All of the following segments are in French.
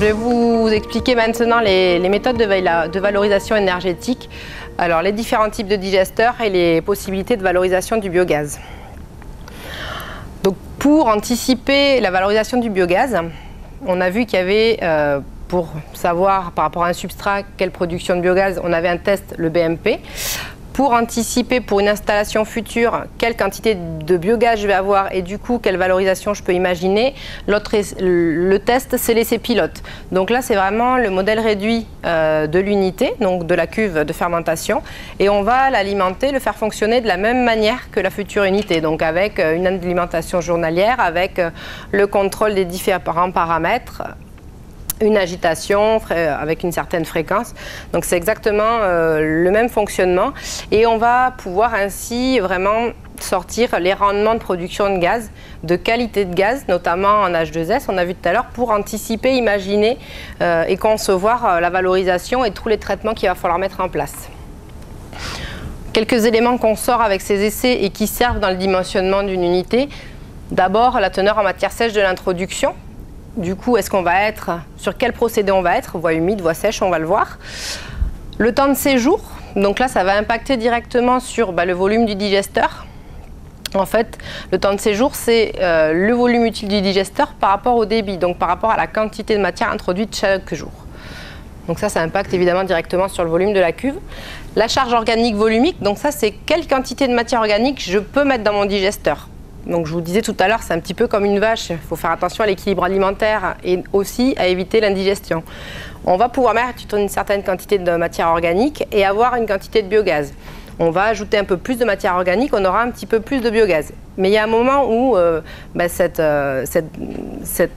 vais vous expliquer maintenant les méthodes de valorisation énergétique, alors les différents types de digesteurs et les possibilités de valorisation du biogaz. Donc pour anticiper la valorisation du biogaz, on a vu qu'il y avait, pour savoir par rapport à un substrat quelle production de biogaz, on avait un test, le BMP. Pour anticiper pour une installation future quelle quantité de biogaz je vais avoir et du coup quelle valorisation je peux imaginer, le test c'est l'essai pilote. Donc là c'est vraiment le modèle réduit de l'unité, donc de la cuve de fermentation, et on va l'alimenter, le faire fonctionner de la même manière que la future unité, donc avec une alimentation journalière, avec le contrôle des différents paramètres, une agitation avec une certaine fréquence. Donc c'est exactement le même fonctionnement et on va pouvoir ainsi vraiment sortir les rendements de production de gaz, de qualité de gaz, notamment en H2S, on a vu tout à l'heure, pour anticiper, imaginer et concevoir la valorisation et tous les traitements qu'il va falloir mettre en place. Quelques éléments qu'on sort avec ces essais et qui servent dans le dimensionnement d'une unité. D'abord, la teneur en matière sèche de l'introduction. Du coup, est-ce qu'on va être, sur quel procédé on va être, voie humide, voie sèche, on va le voir. Le temps de séjour, donc là ça va impacter directement sur le volume du digesteur. En fait, le temps de séjour c'est le volume utile du digesteur par rapport au débit, donc par rapport à la quantité de matière introduite chaque jour. Donc ça impacte évidemment directement sur le volume de la cuve. La charge organique volumique, donc ça c'est quelle quantité de matière organique je peux mettre dans mon digesteur. Donc je vous disais tout à l'heure, c'est un petit peu comme une vache, il faut faire attention à l'équilibre alimentaire et aussi à éviter l'indigestion. On va pouvoir mettre une certaine quantité de matière organique et avoir une quantité de biogaz. On va ajouter un peu plus de matière organique, on aura un petit peu plus de biogaz. Mais il y a un moment où cette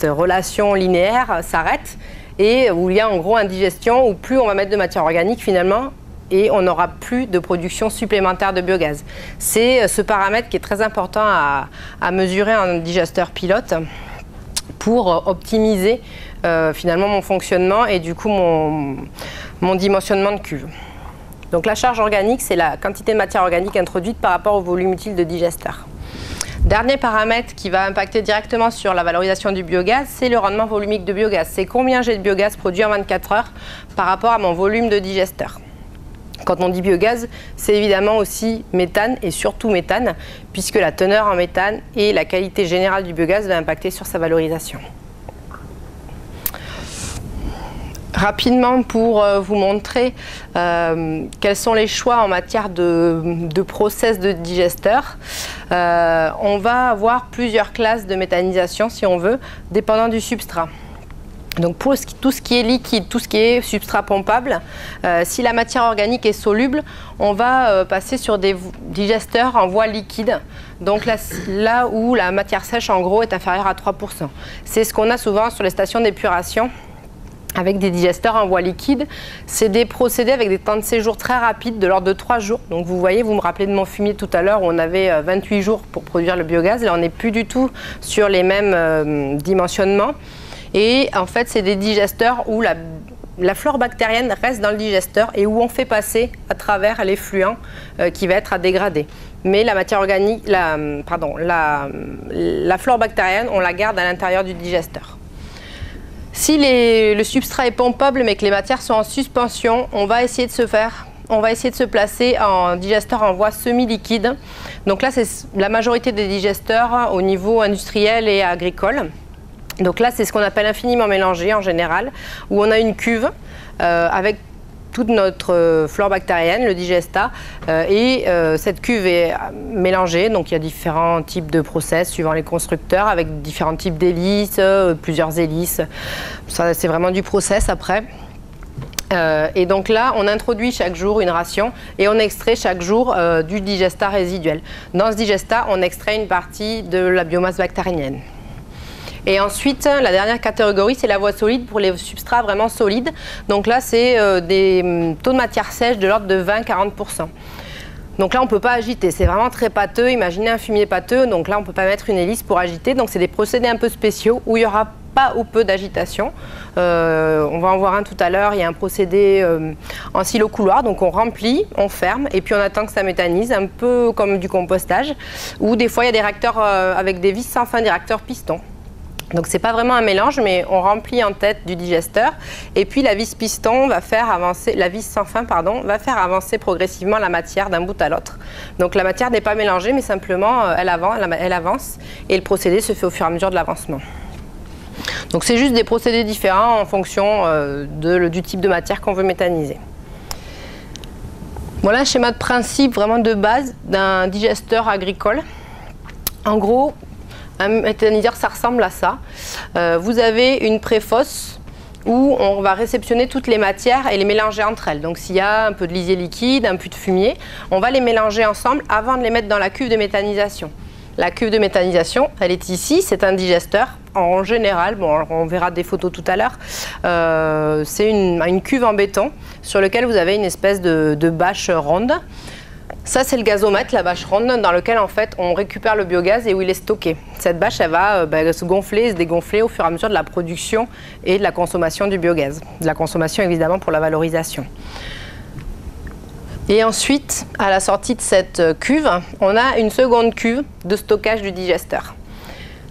relation linéaire s'arrête et où il y a en gros indigestion, où plus on va mettre de matière organique finalement, et on n'aura plus de production supplémentaire de biogaz. C'est ce paramètre qui est très important à mesurer en digesteur pilote pour optimiser finalement mon fonctionnement et du coup mon dimensionnement de cuve. Donc la charge organique, c'est la quantité de matière organique introduite par rapport au volume utile de digesteur. Dernier paramètre qui va impacter directement sur la valorisation du biogaz, c'est le rendement volumique de biogaz. C'est combien j'ai de biogaz produit en 24 heures par rapport à mon volume de digesteur. Quand on dit biogaz, c'est évidemment aussi méthane et surtout méthane, puisque la teneur en méthane et la qualité générale du biogaz va impacter sur sa valorisation. Rapidement, pour vous montrer quels sont les choix en matière de process de digesteur, on va avoir plusieurs classes de méthanisation, si on veut, dépendant du substrat. Donc pour tout ce qui est liquide, tout ce qui est substrat pompable, si la matière organique est soluble, on va passer sur des digesteurs en voie liquide. Donc là où la matière sèche en gros est inférieure à 3%. C'est ce qu'on a souvent sur les stations d'épuration avec des digesteurs en voie liquide. C'est des procédés avec des temps de séjour très rapides de l'ordre de 3 jours. Donc vous voyez, vous me rappelez de mon fumier tout à l'heure où on avait 28 jours pour produire le biogaz. Là on n'est plus du tout sur les mêmes dimensionnements. Et en fait, c'est des digesteurs où la flore bactérienne reste dans le digesteur et où on fait passer à travers l'effluent qui va être à dégrader. Mais la matière organique, la flore bactérienne, on la garde à l'intérieur du digesteur. Si le substrat est pompable mais que les matières sont en suspension, on va essayer de se placer en digesteur en voie semi-liquide. Donc là, c'est la majorité des digesteurs au niveau industriel et agricole. Donc là, c'est ce qu'on appelle infiniment mélangé en général, où on a une cuve avec toute notre flore bactérienne, le digesta, et cette cuve est mélangée. Donc il y a différents types de process suivant les constructeurs, avec différents types d'hélices, plusieurs hélices. Ça, c'est vraiment du process après. Et donc là, on introduit chaque jour une ration et on extrait chaque jour du digesta résiduel. Dans ce digesta, on extrait une partie de la biomasse bactérienne. Et ensuite, la dernière catégorie, c'est la voie solide pour les substrats vraiment solides. Donc là, c'est des taux de matière sèche de l'ordre de 20-40%. Donc là, on ne peut pas agiter, c'est vraiment très pâteux. Imaginez un fumier pâteux, donc là, on ne peut pas mettre une hélice pour agiter. Donc c'est des procédés un peu spéciaux où il n'y aura pas ou peu d'agitation. On va en voir un tout à l'heure, il y a un procédé en silo couloir, donc on remplit, on ferme et puis on attend que ça méthanise, un peu comme du compostage. Ou des fois, il y a des réacteurs avec des vis sans fin, des réacteurs pistons. Donc c'est pas vraiment un mélange, mais on remplit en tête du digesteur et puis la vis piston va faire avancer, la vis sans fin pardon, va faire avancer progressivement la matière d'un bout à l'autre. Donc la matière n'est pas mélangée, mais simplement elle avance et le procédé se fait au fur et à mesure de l'avancement. Donc c'est juste des procédés différents en fonction du type de matière qu'on veut méthaniser. Voilà un schéma de principe vraiment de base d'un digesteur agricole. En gros, un méthaniseur, ça ressemble à ça. Vous avez une préfosse où on va réceptionner toutes les matières et les mélanger entre elles. Donc s'il y a un peu de lisier liquide, un peu de fumier, on va les mélanger ensemble avant de les mettre dans la cuve de méthanisation. La cuve de méthanisation, elle est ici, c'est un digesteur. En général, bon, on verra des photos tout à l'heure, c'est une cuve en béton sur laquelle vous avez une espèce de bâche ronde. Ça, c'est le gazomètre, la bâche ronde, dans lequel en fait on récupère le biogaz et où il est stocké. Cette bâche, elle va se gonfler et se dégonfler au fur et à mesure de la production et de la consommation du biogaz. De la consommation évidemment pour la valorisation. Et ensuite, à la sortie de cette cuve, on a une seconde cuve de stockage du digesteur.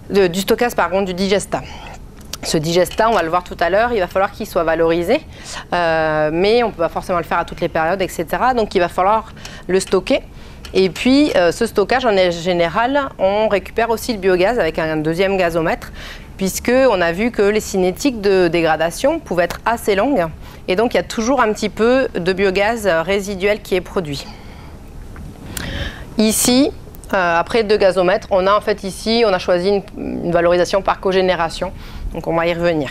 Du stockage du digesta. Ce digesta, on va le voir tout à l'heure, il va falloir qu'il soit valorisé, mais on ne peut pas forcément le faire à toutes les périodes, etc. Donc il va falloir le stocker. Et puis ce stockage, en général, on récupère aussi le biogaz avec un deuxième gazomètre, puisqu'on a vu que les cinétiques de dégradation pouvaient être assez longues. Et donc il y a toujours un petit peu de biogaz résiduel qui est produit. Ici, après deux gazomètres, on a en fait ici, on a choisi une valorisation par cogénération. Donc on va y revenir.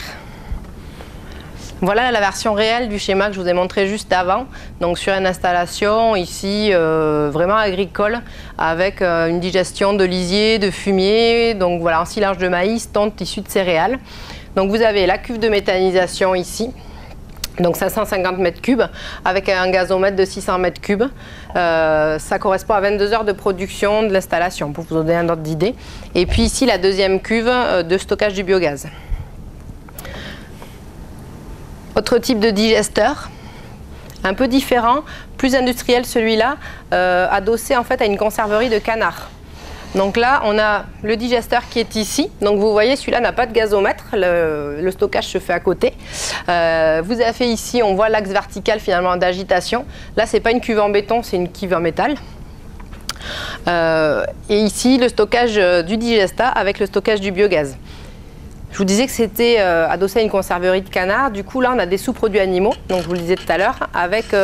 Voilà la version réelle du schéma que je vous ai montré juste avant. Donc sur une installation ici vraiment agricole avec une digestion de lisier, de fumier, donc voilà, ensilage de maïs, tonte issus de céréales. Donc vous avez la cuve de méthanisation ici. Donc 550 m3 avec un gazomètre de 600 m3. Ça correspond à 22 heures de production de l'installation, pour vous donner un ordre d'idée. Et puis ici, la deuxième cuve de stockage du biogaz. Autre type de digesteur, un peu différent, plus industriel celui-là, adossé en fait à une conserverie de canards. Donc là, on a le digesteur qui est ici. Donc vous voyez, celui-là n'a pas de gazomètre. Le stockage se fait à côté. Vous avez ici, on voit l'axe vertical finalement d'agitation. Là, c'est pas une cuve en béton, c'est une cuve en métal. Et ici, le stockage du digesta avec le stockage du biogaz. Je vous disais que c'était adossé à une conserverie de canards. Du coup, là, on a des sous-produits animaux, donc je vous le disais tout à l'heure, avec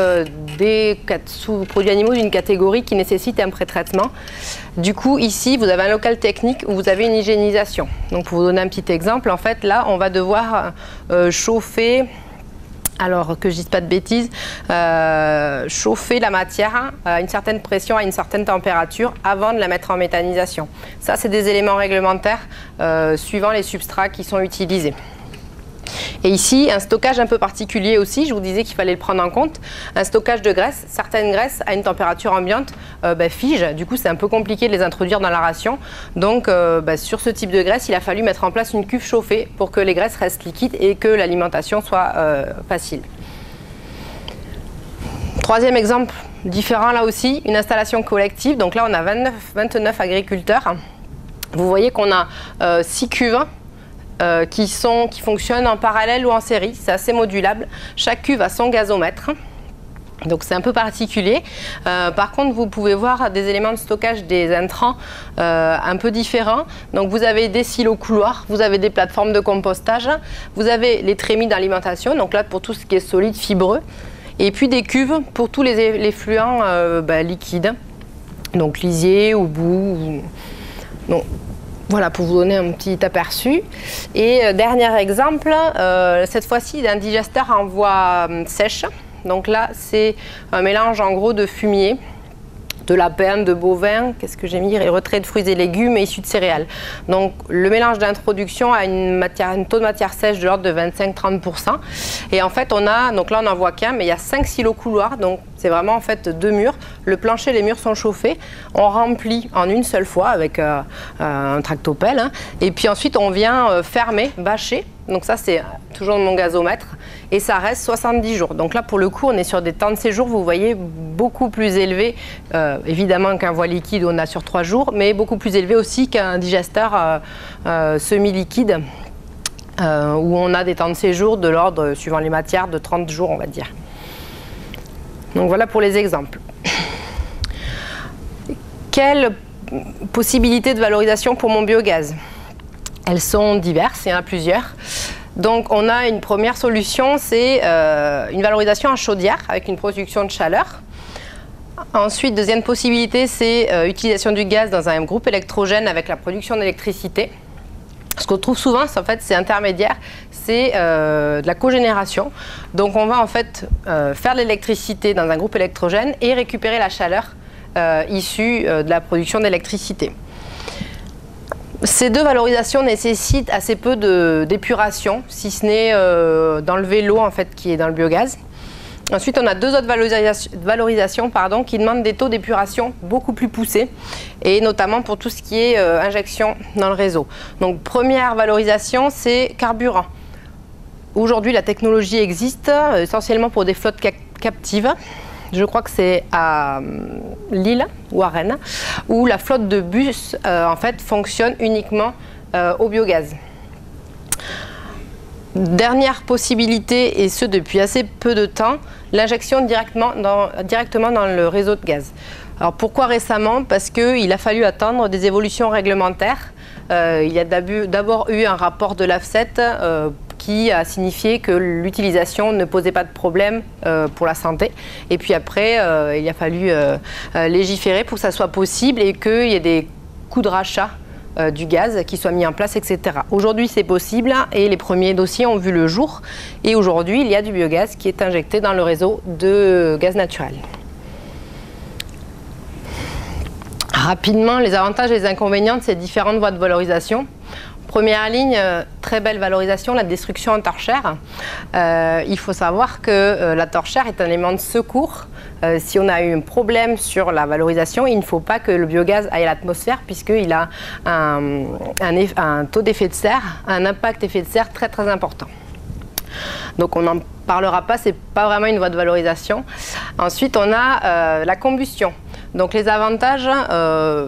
des sous-produits animaux d'une catégorie qui nécessite un pré-traitement. Du coup, ici, vous avez un local technique où vous avez une hygiénisation. Donc, pour vous donner un petit exemple, en fait, là, on va devoir chauffer... Alors que je ne dise pas de bêtises, chauffer la matière à une certaine pression, à une certaine température avant de la mettre en méthanisation. Ça, c'est des éléments réglementaires suivant les substrats qui sont utilisés. Et ici, un stockage un peu particulier aussi, je vous disais qu'il fallait le prendre en compte. Un stockage de graisse, certaines graisses à une température ambiante figent, du coup c'est un peu compliqué de les introduire dans la ration. Donc sur ce type de graisse, il a fallu mettre en place une cuve chauffée pour que les graisses restent liquides et que l'alimentation soit facile. Troisième exemple différent là aussi, une installation collective. Donc là on a 29 agriculteurs. Vous voyez qu'on a 6 cuves. Qui fonctionnent en parallèle ou en série, c'est assez modulable. Chaque cuve a son gazomètre, donc c'est un peu particulier. Par contre, vous pouvez voir des éléments de stockage des intrants un peu différents. Donc vous avez des silos couloirs, vous avez des plateformes de compostage, vous avez les trémies d'alimentation, donc là pour tout ce qui est solide, fibreux, et puis des cuves pour tous les fluents liquides, donc lisier ou boue. Donc, voilà, pour vous donner un petit aperçu. Et dernier exemple, cette fois-ci d'un digesteur en voie sèche. Donc là, c'est un mélange en gros de fumier, de lapin, de bovin, qu'est-ce que j'ai mis, retrait de fruits et légumes et issus de céréales. Donc le mélange d'introduction a un taux de matière sèche de l'ordre de 25-30%. Et en fait, donc là on n'en voit qu'un, mais il y a 5 silos couloirs, donc c'est vraiment en fait 2 murs. Le plancher, les murs sont chauffés. On remplit en une seule fois avec un tractopelle. Et puis ensuite, on vient fermer, bâcher. Donc ça, c'est toujours mon gazomètre. Et ça reste 70 jours. Donc là, pour le coup, on est sur des temps de séjour, vous voyez, beaucoup plus élevés. Évidemment qu'un voie liquide, on a sur 3 jours, mais beaucoup plus élevé aussi qu'un digesteur semi-liquide, où on a des temps de séjour de l'ordre, suivant les matières, de 30 jours, on va dire. Donc voilà pour les exemples. Quelles possibilités de valorisation pour mon biogaz? Elles sont diverses, il y en a plusieurs. Donc on a une première solution, c'est une valorisation en chaudière avec une production de chaleur. Ensuite, deuxième possibilité, c'est utilisation du gaz dans un groupe électrogène avec la production d'électricité. Ce qu'on trouve souvent, en fait, c'est intermédiaire, c'est de la cogénération. Donc on va en fait faire de l'électricité dans un groupe électrogène et récupérer la chaleur issue de la production d'électricité. Ces deux valorisations nécessitent assez peu d'épuration, si ce n'est d'enlever l'eau en fait, qui est dans le biogaz. Ensuite, on a deux autres valorisations qui demandent des taux d'épuration beaucoup plus poussés, et notamment pour tout ce qui est injection dans le réseau. Donc, première valorisation, c'est carburant. Aujourd'hui, la technologie existe essentiellement pour des flottes captives. Je crois que c'est à Lille ou à Rennes, où la flotte de bus en fait, fonctionne uniquement au biogaz. Dernière possibilité, et ce depuis assez peu de temps, l'injection directement dans le réseau de gaz. Alors pourquoi récemment? Parce qu'il a fallu attendre des évolutions réglementaires. Il y a d'abord eu un rapport de l'AFSET qui a signifié que l'utilisation ne posait pas de problème pour la santé. Et puis après, il a fallu légiférer pour que ça soit possible et qu'il y ait des coûts de rachat du gaz qui soient mis en place, etc. Aujourd'hui, c'est possible et les premiers dossiers ont vu le jour. Et aujourd'hui, il y a du biogaz qui est injecté dans le réseau de gaz naturel. Rapidement, les avantages et les inconvénients de ces différentes voies de valorisation. Première ligne, très belle valorisation, la destruction en torchère. Il faut savoir que la torchère est un élément de secours. Si on a eu un problème sur la valorisation, il ne faut pas que le biogaz aille à l'atmosphère puisqu'il a un taux d'effet de serre, un impact effet de serre très très important. Donc on n'en parlera pas, c'est pas vraiment une voie de valorisation. Ensuite, on a la combustion. Donc les avantages,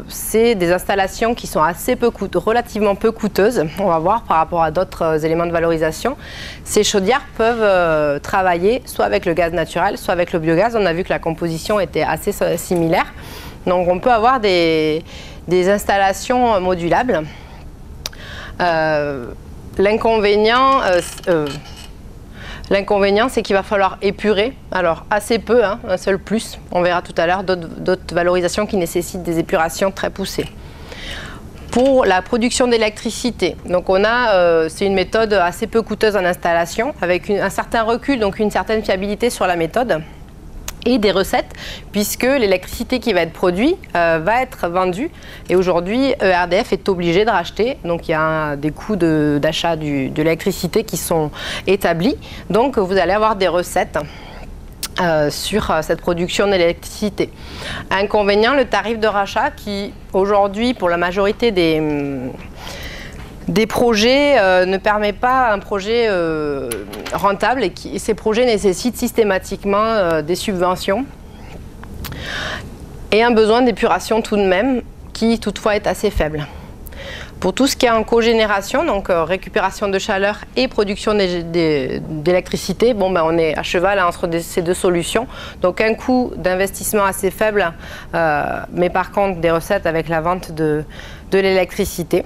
c'est des installations qui sont relativement peu coûteuses, on va voir par rapport à d'autres éléments de valorisation. Ces chaudières peuvent travailler soit avec le gaz naturel, soit avec le biogaz. On a vu que la composition était assez similaire. Donc on peut avoir des installations modulables. L'inconvénient, c'est qu'il va falloir épurer, alors assez peu, hein, un seul plus, on verra tout à l'heure d'autres valorisations qui nécessitent des épurations très poussées. Pour la production d'électricité, donc c'est une méthode assez peu coûteuse en installation, avec un certain recul, donc une certaine fiabilité sur la méthode, et des recettes, puisque l'électricité qui va être produite va être vendue. Et aujourd'hui, ERDF est obligé de racheter. Donc il y a des coûts d'achat de l'électricité qui sont établis. Donc vous allez avoir des recettes sur cette production d'électricité. Inconvénient, le tarif de rachat qui, aujourd'hui, pour la majorité des projets ne permet pas un projet rentable et ces projets nécessitent systématiquement des subventions et un besoin d'épuration tout de même qui toutefois est assez faible. Pour tout ce qui est en cogénération, donc récupération de chaleur et production d'électricité, bon, on est à cheval entre ces deux solutions. Donc un coût d'investissement assez faible, mais par contre des recettes avec la vente de l'électricité.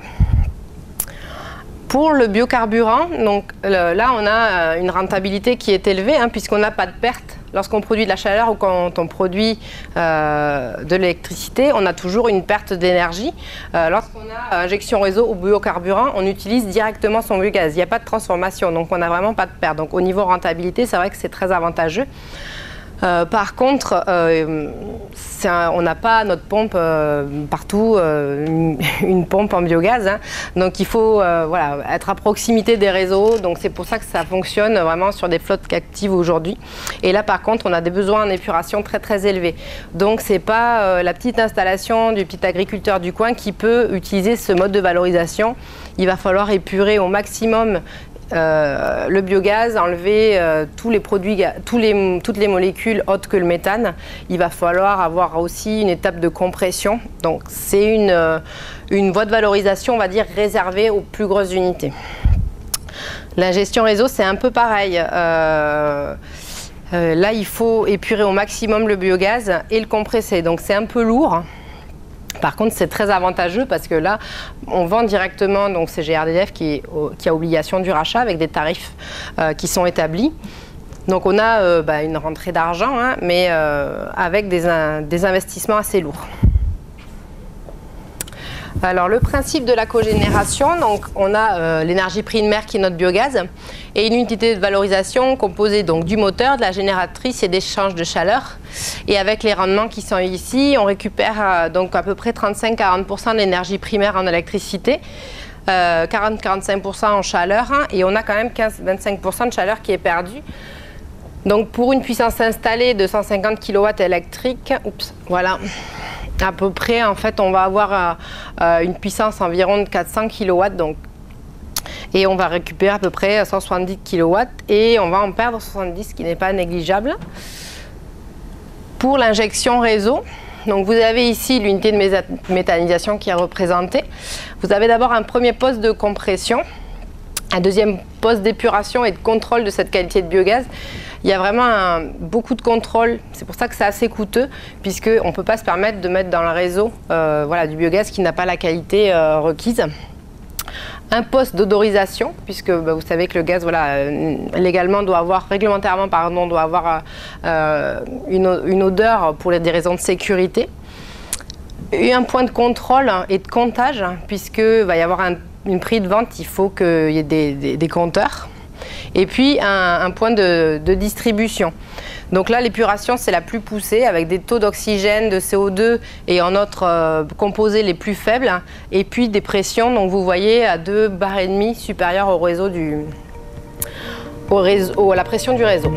Pour le biocarburant, donc là on a une rentabilité qui est élevée puisqu'on n'a pas de perte. Lorsqu'on produit de la chaleur ou quand on produit de l'électricité, on a toujours une perte d'énergie. Lorsqu'on a injection réseau au biocarburant, on utilise directement son biogaz. Il n'y a pas de transformation, donc on n'a vraiment pas de perte. Donc au niveau rentabilité, c'est vrai que c'est très avantageux. Par contre, on n'a pas notre pompe partout, une pompe en biogaz, donc il faut être à proximité des réseaux, donc c'est pour ça que ça fonctionne vraiment sur des flottes captives aujourd'hui. Et là par contre on a des besoins en épuration très très élevés, donc c'est pas la petite installation du petit agriculteur du coin qui peut utiliser ce mode de valorisation. Il va falloir épurer au maximum le biogaz, enlever tous les produits, toutes les molécules autres que le méthane, il va falloir avoir aussi une étape de compression. Donc c'est une voie de valorisation, on va dire, réservée aux plus grosses unités. L'ingestion réseau, c'est un peu pareil. Là, il faut épurer au maximum le biogaz et le compresser. Donc c'est un peu lourd. Par contre, c'est très avantageux parce que là, on vend directement, donc c'est GRDF qui a obligation du rachat avec des tarifs qui sont établis. Donc on a une rentrée d'argent, hein, mais avec des investissements assez lourds. Alors le principe de la cogénération, donc on a l'énergie primaire qui est notre biogaz et une unité de valorisation composée donc du moteur, de la génératrice et d'échange de chaleur. Et avec les rendements qui sont ici, on récupère donc à peu près 35-40% de l'énergie primaire en électricité, 40-45% en chaleur, hein, et on a quand même 15-25% de chaleur qui est perdue. Donc pour une puissance installée de 150 kW électrique, voilà. À peu près, en fait, on va avoir une puissance environ de 400 kW, donc, et on va récupérer à peu près 170 kW et on va en perdre 70, ce qui n'est pas négligeable. Pour l'injection réseau, donc vous avez ici l'unité de méthanisation qui est représentée. Vous avez d'abord un premier poste de compression, un deuxième poste d'épuration et de contrôle de cette qualité de biogaz. Il y a vraiment beaucoup de contrôle, c'est pour ça que c'est assez coûteux, puisqu'on ne peut pas se permettre de mettre dans le réseau du biogaz qui n'a pas la qualité requise. Un poste d'odorisation, puisque vous savez que le gaz, légalement réglementairement, doit avoir une odeur pour des raisons de sécurité. Et un point de contrôle et de comptage, puisqu'il va y avoir une prise de vente, il faut qu'il y ait des compteurs. Et puis un point de distribution. Donc là, l'épuration, c'est la plus poussée avec des taux d'oxygène, de CO2 et en autres composés les plus faibles. Et puis des pressions, donc vous voyez, à 2,5 bars supérieures au réseau à la pression du réseau.